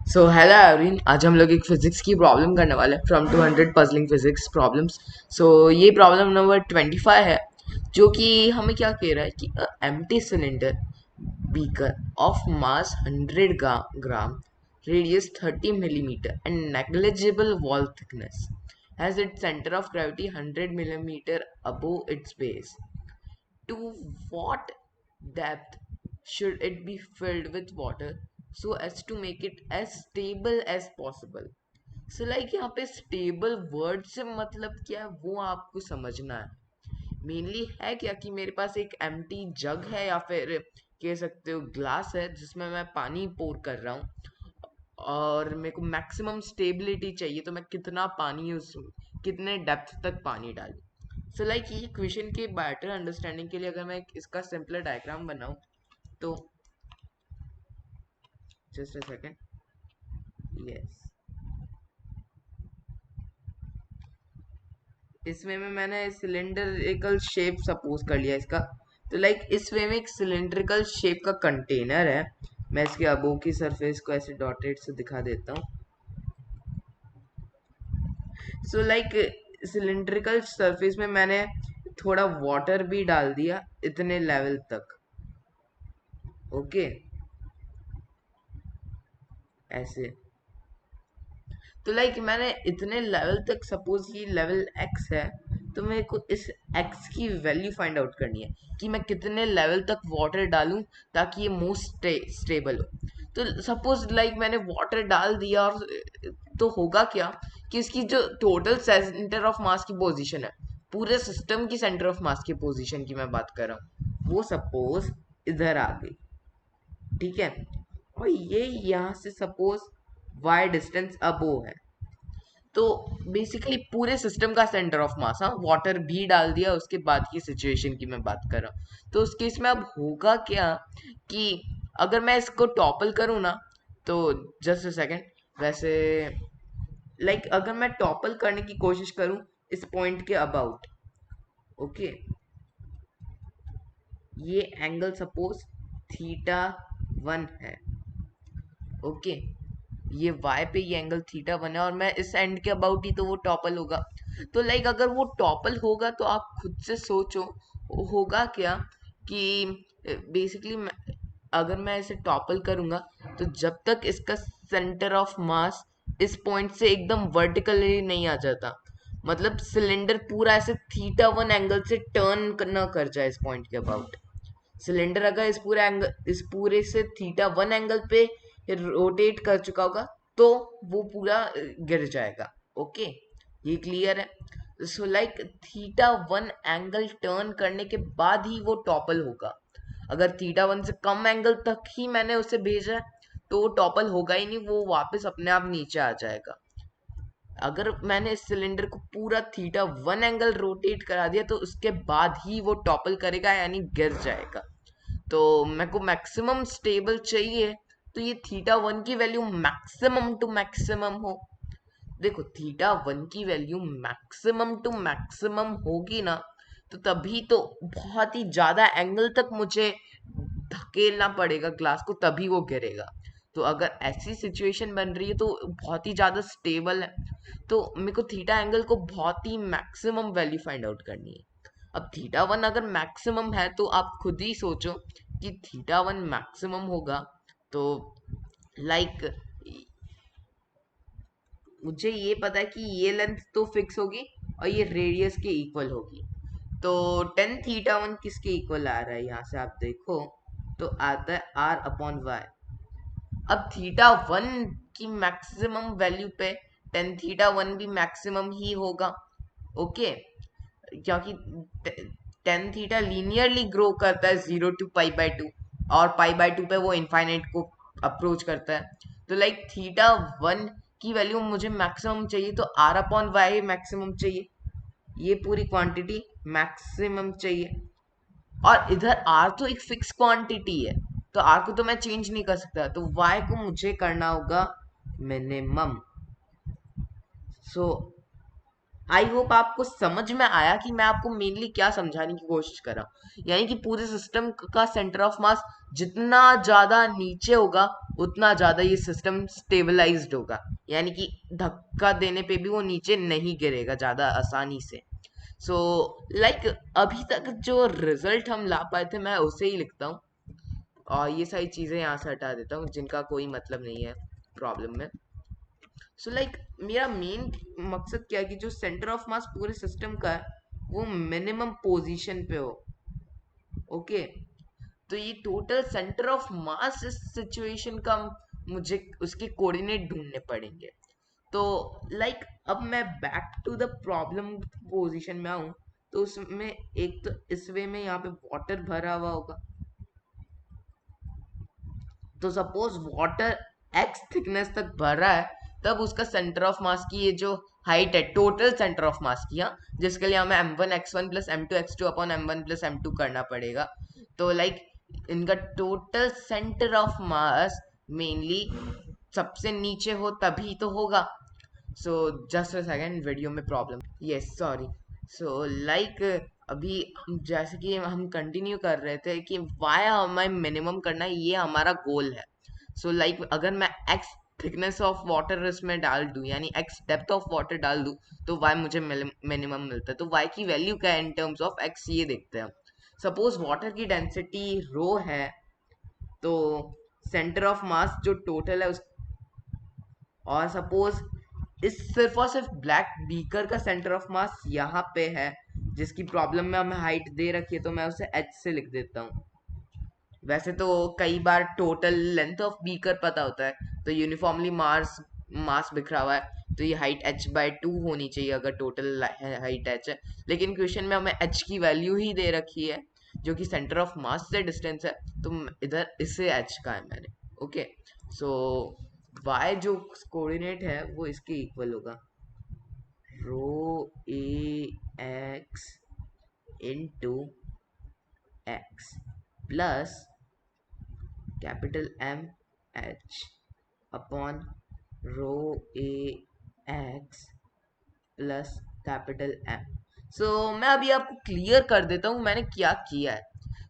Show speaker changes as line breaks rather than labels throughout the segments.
So hello एवरीन, आज हम लोग एक फिजिक्स की प्रॉब्लम करने वाले हैं फ्रॉम 200 पजलिंग फिजिक्स प्रॉब्लम्स। सो ये प्रॉब्लम नंबर 25 है, जो कि हमें क्या कह रहा है कि empty cylinder beaker of mass 100 gram, radius 30 millimeter and negligible wall thickness has its center of gravity 100 millimeter above its base. To what depth should it be filled with water so as to make it as stable as possible? So like यहाँ पे stable word से मतलब क्या है वो आपको समझना है। मेनली है क्या कि मेरे पास एक एम्प्टी जग है या फिर कह सकते हो ग्लास है जिसमें मैं पानी पोर कर रहा हूँ, और मेरे को मैक्सिमम स्टेबिलिटी चाहिए, तो मैं कितना पानी उस कितने डेप्थ तक पानी डालूं। सो लाइक ये क्वेश्चन के बेटर अंडरस्टैंडिंग के लिए अगर मैं इसका सिंपल डायग्राम बनाऊं तो जस्ट अ सेकेंड। यस, इसमें में मैंने सिलेंड्रिकल शेप सपोज कर लिया इसका। तो लाइक इस वे में एक सिलेंड्रिकल शेप का कंटेनर है। मैं इसके अबो की सरफेस को ऐसे डॉटेड से दिखा देता हूँ। सो लाइक सिलेंड्रिकल सरफेस में मैंने थोड़ा वाटर भी डाल दिया इतने लेवल तक। ओके, ऐसे। तो लाइक मैंने इतने लेवल तक, सपोज ये लेवल एक्स है, तो मेरे को इस एक्स की वैल्यू फाइंड आउट करनी है कि मैं कितने लेवल तक वाटर डालूं ताकि ये मोस्ट स्टेबल हो। तो सपोज लाइक मैंने वाटर डाल दिया, और तो होगा क्या कि इसकी जो टोटल सेंटर ऑफ मास की पोजीशन है, पूरे सिस्टम की सेंटर ऑफ मास की पोजीशन की मैं बात कर रहा हूँ, वो सपोज इधर आ गई। ठीक है, और ये यहाँ से सपोज y डिस्टेंस अबो है। तो बेसिकली पूरे सिस्टम का सेंटर ऑफ मास, हाँ, वाटर भी डाल दिया उसके बाद की सिचुएशन की मैं बात कर रहा हूँ। तो उस केस में अब होगा क्या कि अगर मैं इसको टॉपल करूँ ना, तो जस्ट अ सेकेंड, वैसे लाइक अगर मैं टॉपल करने की कोशिश करूँ इस पॉइंट के अबाउट, ओके, ये एंगल सपोज थीटा 1 है। ओके, ये y पे ये एंगल थीटा 1 है और मैं इस एंड के अबाउट ही, तो वो टॉपल होगा। तो लाइक अगर वो टॉपल होगा तो आप खुद से सोचो होगा क्या कि बेसिकली अगर मैं इसे टॉपल करूंगा तो जब तक इसका सेंटर ऑफ मास इस पॉइंट से एकदम वर्टिकली नहीं आ जाता, मतलब सिलेंडर पूरा ऐसे थीटा 1 एंगल से टर्न न कर जाए इस पॉइंट के अबाउट, सिलेंडर अगर इस पूरे से थीटा 1 एंगल पे रोटेट कर चुका होगा तो वो पूरा गिर जाएगा। ओके, ये क्लियर है। So like theta 1 angle turn करने के बाद ही वो टॉपल होगा। अगर थीटा 1 से कम एंगल तक ही मैंने उसे भेजा है तो वो टॉपल होगा ही नहीं, वो वापस अपने आप नीचे आ जाएगा। अगर मैंने इस सिलेंडर को पूरा थीटा 1 एंगल रोटेट करा दिया तो उसके बाद ही वो टॉपल करेगा, यानी गिर जाएगा। तो मेरे को मैक्सिमम स्टेबल चाहिए, तो ये थीटा 1 की वैल्यू मैक्सिमम टू मैक्सिमम हो। देखो थीटा 1 की वैल्यू मैक्सिमम टू मैक्सिमम होगी ना, तो तभी तो बहुत ही ज्यादा एंगल तक मुझे धकेलना पड़ेगा ग्लास को, तभी वो गिरेगा। तो अगर ऐसी सिचुएशन बन रही है तो बहुत ही ज्यादा स्टेबल है, तो मेरे को थीटा एंगल को बहुत ही मैक्सिमम वैल्यू फाइंड आउट करनी है। अब थीटा 1 अगर मैक्सिमम है तो आप खुद ही सोचो कि थीटा 1 मैक्सिमम होगा, तो लाइक मुझे ये पता है कि ये लेंथ तो फिक्स होगी और ये रेडियस के इक्वल होगी। तो tan θ1 किसके इक्वल आ रहा है, यहाँ से आप देखो तो आता है r/y। अब θ1 की मैक्सिमम वैल्यू पे tan θ1 भी मैक्सिमम ही होगा। ओके, क्योंकि tan θ लीनियरली ग्रो करता है 0 to π/2, और π/2 पे वो इनफाइनाइट को अप्रोच करता है। तो लाइक θ1 की वैल्यू मुझे मैक्सिमम चाहिए, तो r/y मैक्सिमम चाहिए, ये पूरी क्वांटिटी मैक्सिमम चाहिए। और इधर r तो एक फिक्स क्वांटिटी है, तो r को तो मैं चेंज नहीं कर सकता, तो y को मुझे करना होगा मिनिमम। सो आई होप आपको समझ में आया कि मैं आपको मेनली क्या समझाने की कोशिश कर रहा हूँ। यानी कि पूरे सिस्टम का सेंटर ऑफ मास जितना ज्यादा नीचे होगा उतना ज्यादा ये सिस्टम स्टेबलाइज्ड होगा, यानी कि धक्का देने पे भी वो नीचे नहीं गिरेगा ज्यादा आसानी से। सो लाइक अभी तक जो रिजल्ट हम ला पाए थे मैं उसे ही लिखता हूँ, और ये सारी चीजें यहाँ से हटा देता हूँ जिनका कोई मतलब नहीं है प्रॉब्लम में। सो लाइक मेरा मेन मकसद क्या है कि जो सेंटर ऑफ मास पूरे सिस्टम का है वो मिनिमम पोजीशन पे हो। ओके, तो ये टोटल सेंटर ऑफ मास इस सिचुएशन का मुझे उसके कोऑर्डिनेट ढूंढने पड़ेंगे। तो लाइक अब मैं back to the problem position में आऊं, तो उसमें एक तो इस वे में यहाँ पे वाटर भरा हुआ होगा। तो सपोज वाटर एक्स थिकनेस तक भर रहा है, तब उसका सेंटर ऑफ मास की ये जो हाइट है टोटल सेंटर ऑफ मास की, हाँ, जिसके लिए हमें m1 x1 plus m2 x2 upon m1 plus m2 करना पड़ेगा। तो लाइक इनका total centre of mass mainly सबसे नीचे हो तभी तो होगा। So just a second, video में problem, yes sorry. So like अभी जैसे कि हम कंटिन्यू कर रहे थे कि वाई हमें मिनिमम करना है, ये हमारा गोल है। सो लाइक अगर मैं एक्स थिकनेस ऑफ वाटर इसमें डाल दूं, यानी एक्स डेप्थ ऑफ वाटर डाल दूं, तो वाई मुझे मिनिमम मिलता है। तो वाई की वैल्यू क्या है इन टर्म्स ऑफ एक्स, ये देखते हैं। सपोज वाटर की डेंसिटी रो है, तो सेंटर ऑफ मास जो टोटल है उस, और सपोज इस सिर्फ और सिर्फ ब्लैक बीकर का सेंटर ऑफ मास यहाँ पे है, जिसकी प्रॉब्लम में हमें हाइट दे रखी है, तो मैं उसे h से लिख देता हूँ। वैसे तो कई बार टोटल लेंथ ऑफ बीकर पता होता है, तो यूनिफॉर्मली मास मास बिखरा हुआ है, तो ये हाइट h/2 होनी चाहिए अगर टोटल हाइट h है। लेकिन क्वेश्चन में हमें h की वैल्यू ही दे रखी है जो कि सेंटर ऑफ मास से डिस्टेंस है, तो इधर इसे h का है मैंने। ओके, सो y जो कोऑर्डिनेट है वो इसके इक्वल होगा rho A x into x plus capital M H upon rho A x plus capital M. So मैं अभी आपको क्लियर कर देता हूँ मैंने क्या किया है।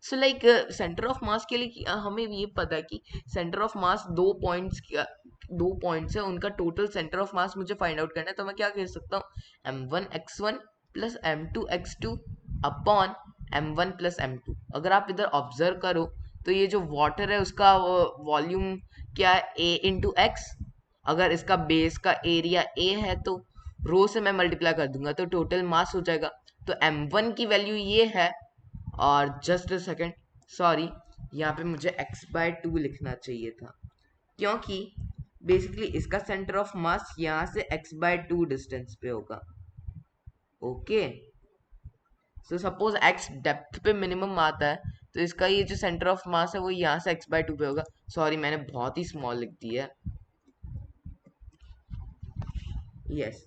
सो लाइक सेंटर ऑफ मास के लिए हमें ये पता है कि सेंटर ऑफ मास दो पॉइंट्स है, उनका टोटल सेंटर ऑफ मास मुझे फाइंड आउट करना है। तो मैं क्या कह सकता हूँ, m1 x1 plus m2 x2 upon m1 plus m2। अगर आप इधर ऑब्जर्व करो तो ये जो वाटर है उसका वॉल्यूम क्या है, a इंटू एक्स। अगर इसका बेस का एरिया a है तो रो से मैं मल्टीप्लाई कर दूंगा तो टोटल मास हो जाएगा। तो m1 की वैल्यू ये है, और जस्ट अ सेकेंड, सॉरी, यहाँ पे मुझे x/2 लिखना चाहिए था, क्योंकि बेसिकली इसका सेंटर ऑफ मास यहाँ से x/2 डिस्टेंस पे होगा। Okay, so suppose x depth पे मिनिमम आता है, तो इसका ये जो सेंटर ऑफ मास है वो यहाँ से x/2 पे होगा। सॉरी मैंने बहुत ही स्मॉल लिख दिया है। यस,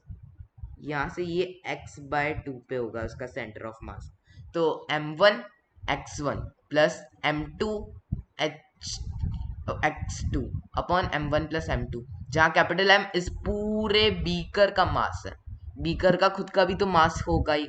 यहाँ से ये x/2 पे होगा उसका सेंटर ऑफ मास। तो m1 x1 plus m2 x2 upon m1 plus m2, जहाँ कैपिटल M इस पूरे बीकर का मास है। बीकर का खुद का भी तो मास होगा ही।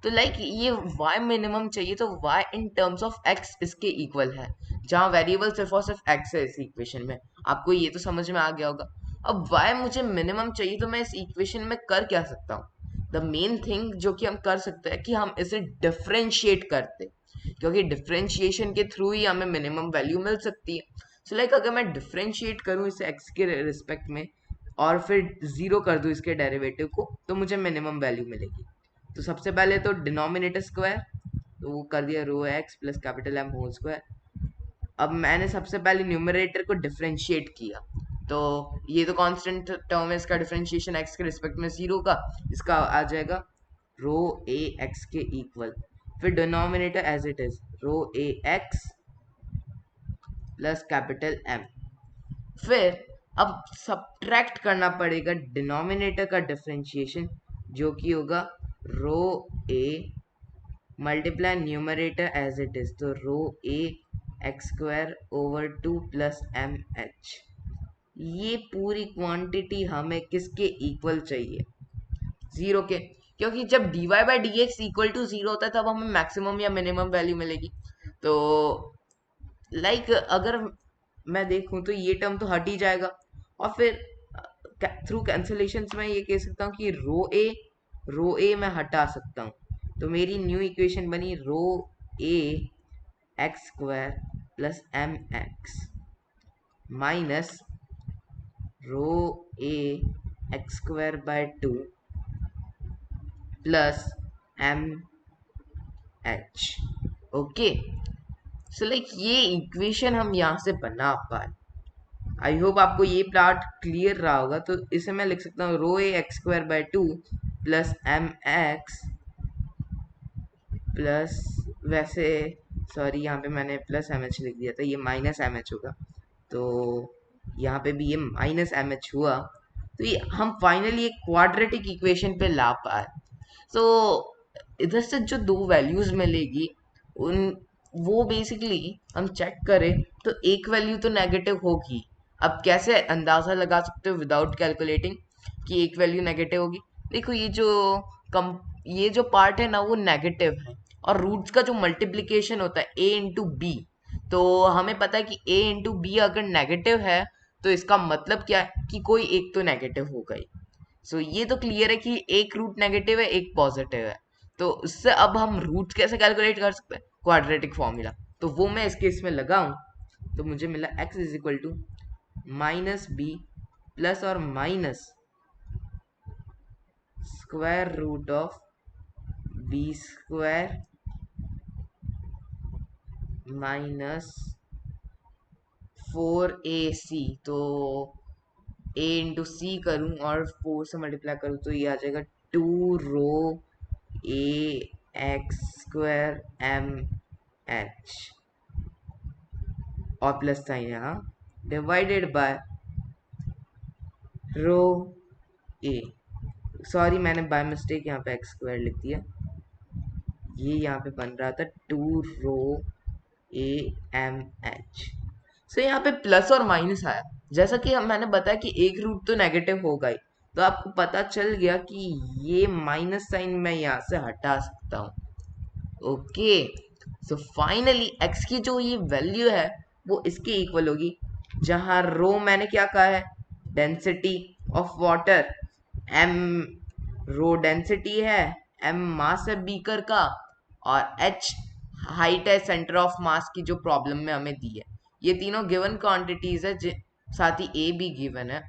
तो लाइक ये y मिनिमम चाहिए, तो y in terms of x इसके इक्वल है, जहाँ वेरिएबल सिर्फ और सिर्फ x है इस इक्वेशन में। आपको ये तो समझ में आ गया होगा। अब y मुझे मिनिमम चाहिए, तो मैं इस इक्वेशन में कर क्या सकता हूँ। द मेन थिंग जो कि हम कर सकते हैं कि हम इसे डिफरेंशिएट करते, क्योंकि डिफरेंशिएशन के थ्रू ही हमें मिनिमम वैल्यू मिल सकती है। सो लाइक अगर मैं डिफरेंशिएट करूँ इसे x के रिस्पेक्ट में और फिर जीरो कर दूँ इसके डेरिवेटिव को, तो मुझे मिनिमम वैल्यू मिलेगी। तो सबसे पहले तो डिनोमिनेटर स्क्वायर, तो वो कर दिया rho x plus capital M whole square. अब मैंने सबसे पहले न्यूमरेटर को डिफरेंशिएट किया, तो ये तो कांस्टेंट टर्म है, इसका डिफरेंशिएशन एक्स के रिस्पेक्ट में जीरो का, इसका आ जाएगा रो ए एक्स के इक्वल। फिर denominator as it is rho A x plus capital M. फिर अब सब्ट्रैक्ट करना पड़ेगा डिनोमिनेटर का डिफरेंशिएशन, जो कि होगा rho A multiply numerator as it is, तो rho A x square over 2 plus M H. ये पूरी क्वांटिटी हमें किसके इक्वल चाहिए, जीरो के। क्योंकि जब dy by D X equal to zero होता है तब हमें मैक्सिमम या मिनिमम वैल्यू मिलेगी। तो अगर मैं देखूं तो ये टर्म तो हट ही जाएगा, और फिर थ्रू कैंसिलेशन मैं ये कह सकता हूँ कि रो ए मैं हटा सकता हूँ। तो मेरी न्यू इक्वेशन बनी rho A x square plus M x minus rho A x square by two plus M H. Okay, so ये इक्वेशन हम यहाँ से बना पाए। आई होप आपको ये पार्ट क्लियर रहा होगा। तो इसे मैं लिख सकता हूँ rho A x square by two plus M x plus, वैसे सॉरी यहाँ पे मैंने प्लस एम एच लिख दिया था, ये माइनस एम एच होगा। तो यहाँ पे भी ये माइनस एम एच हुआ। तो ये हम फाइनली एक क्वाड्रेटिक इक्वेशन पे ला पाए। तो इधर से जो दो वैल्यूज मिलेगी उन वो बेसिकली हम चेक करें तो एक वैल्यू तो नेगेटिव होगी। अब कैसे अंदाजा लगा सकते हो विदाउट कैलकुलेटिंग कि एक वैल्यू नेगेटिव होगी? देखो कम ये जो पार्ट है ना वो नेगेटिव है, और रूट्स का जो मल्टीप्लिकेशन होता है a इंटू बी, तो हमें पता है कि a इंटू बी अगर नेगेटिव है तो इसका मतलब क्या है कि कोई एक तो नेगेटिव होगा ही। सो ये तो क्लियर है कि एक रूट नेगेटिव है एक पॉजिटिव है। तो उससे अब हम रूट कैसे कैलकुलेट कर सकते हैं? Quadratic formula. तो वो मैं इस केस में लगाऊं तो मुझे मिला x is equal to minus B plus और minus square root of B square minus 4ac। तो a इंटू सी करूं और 4 से मल्टीप्लाई करूं तो ये आ जाएगा 2 rho A x square M H और प्लस साइन यहाँ divided by rho A, sorry मैंने बाय मिस्टेक यहाँ पे एक्स स्क्वायर लिख दिया, ये यहाँ पे बन रहा था 2 रो ए एम एच। सो यहाँ पे प्लस और माइनस आया, जैसा कि मैंने बताया कि एक रूट तो नेगेटिव होगा ही, तो आपको पता चल गया कि ये माइनस साइन मैं यहाँ से हटा सकता हूँ। ओके, सो फाइनली x की जो ये वैल्यू है वो इसके इक्वल होगी, जहां रो मैंने क्या कहा है, density of water, m rho density है, m मास है बीकर का, और h हाइट है सेंटर ऑफ मास की जो प्रॉब्लम में हमें दी है। ये तीनों गिवन क्वांटिटीज है, साथ ही a भी गिवन है।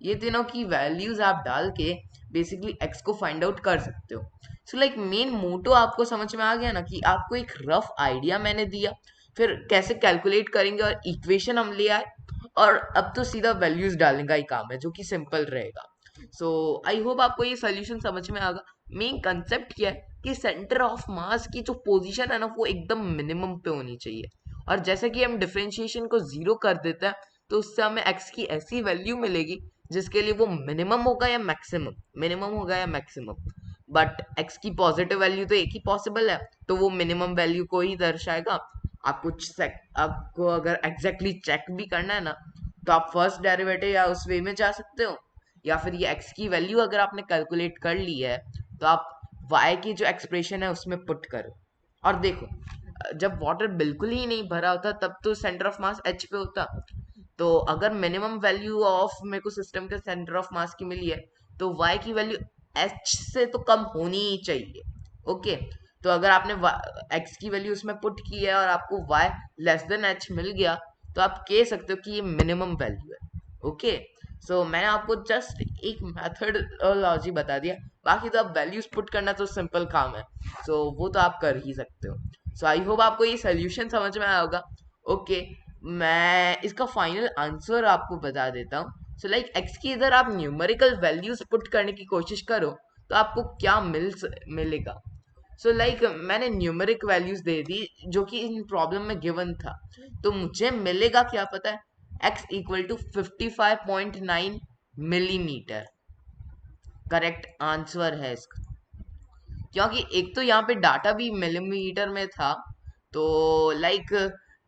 ये तीनों की वैल्यूज आप डाल के बेसिकली x को फाइंड आउट कर सकते हो। सो मेन मोटो आपको समझ में आ गया ना, कि आपको एक रफ आइडिया मैंने दिया, फिर कैसे कैलकुलेट करेंगे और इक्वेशन हम ले आए, और अब तो सीधा वैल्यूज डालने का ही काम है जो कि सिंपल रहेगा। सो आई होप आपको ये सोल्यूशन समझ में आगा। मेन कंसेप्ट क्या है कि सेंटर ऑफ मास की जो पोजीशन है ना वो एकदम मिनिमम पे होनी चाहिए, और जैसे कि हम डिफरेंशिएशन को जीरो कर देते हैं तो उससे हमें x की ऐसी वैल्यू मिलेगी जिसके लिए वो मिनिमम होगा या मैक्सिमम, मिनिमम होगा या मैक्सिमम। बट x की पॉजिटिव वैल्यू तो एक ही पॉसिबल है, तो वो मिनिमम वैल्यू को ही दर्शाएगा। आपको अगर एग्जैक्टली चेक भी करना है ना तो आप फर्स्ट डेरिवेटिव या उस वे में जा सकते हो, या फिर ये x की वैल्यू अगर आपने कैलकुलेट कर ली है तो आप y की जो एक्सप्रेशन है उसमें पुट करो। और देखो, जब वाटर बिल्कुल ही नहीं भरा होता तब तो सेंटर ऑफ मास h पे होता, तो अगर मिनिमम वैल्यू ऑफ मेरे को सिस्टम के सेंटर ऑफ मास की मिली है तो y की वैल्यू h से तो कम होनी ही चाहिए। ओके, तो अगर आपने x की वैल्यू उसमें पुट की है और आपको y लेस देन h मिल गया तो आप कह सकते हो कि ये मिनिमम वैल्यू है। ओके, सो मैंने आपको जस्ट एक मेथडोलॉजी बता दिया, बाकी तो आप वैल्यूज पुट करना तो सिंपल काम है, सो वो तो आप कर ही सकते हो। सो आई होप आपको ये सोल्यूशन समझ में आया होगा। ओके, मैं इसका फाइनल आंसर आपको बता देता हूँ। सो एक्स की इधर आप न्यूमेरिकल वैल्यूज पुट करने की कोशिश करो तो आपको क्या मिलेगा। सो मैंने न्यूमेरिक वैल्यूज दे दी जो कि इन प्रॉब्लम में गिवन था, तो मुझे मिलेगा क्या पता है, x equal to 55.9 millimetre correct answer है इसका, क्योंकि एक तो यहाँ पे डाटा भी मिलीमीटर में था। तो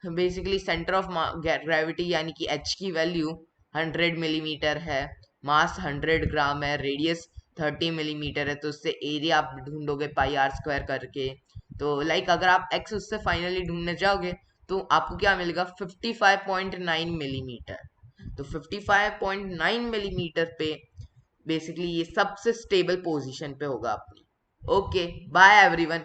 बेसिकली सेंटर ऑफ ग्रेविटी यानी कि h की वैल्यू 100 मिलीमीटर है, मास 100 ग्राम है, रेडियस 30 मिलीमीटर है, तो उससे एरिया आप ढूंढोगे पाई आर स्क्वायर करके। तो लाइक अगर आप एक्स उससे फाइनली ढूंढने जाओगे तो आपको क्या मिलेगा, 55.9 मिलीमीटर। तो 55.9 मिलीमीटर पे बेसिकली ये सबसे स्टेबल पोजीशन पे होगा अपनी। Okay, bye everyone.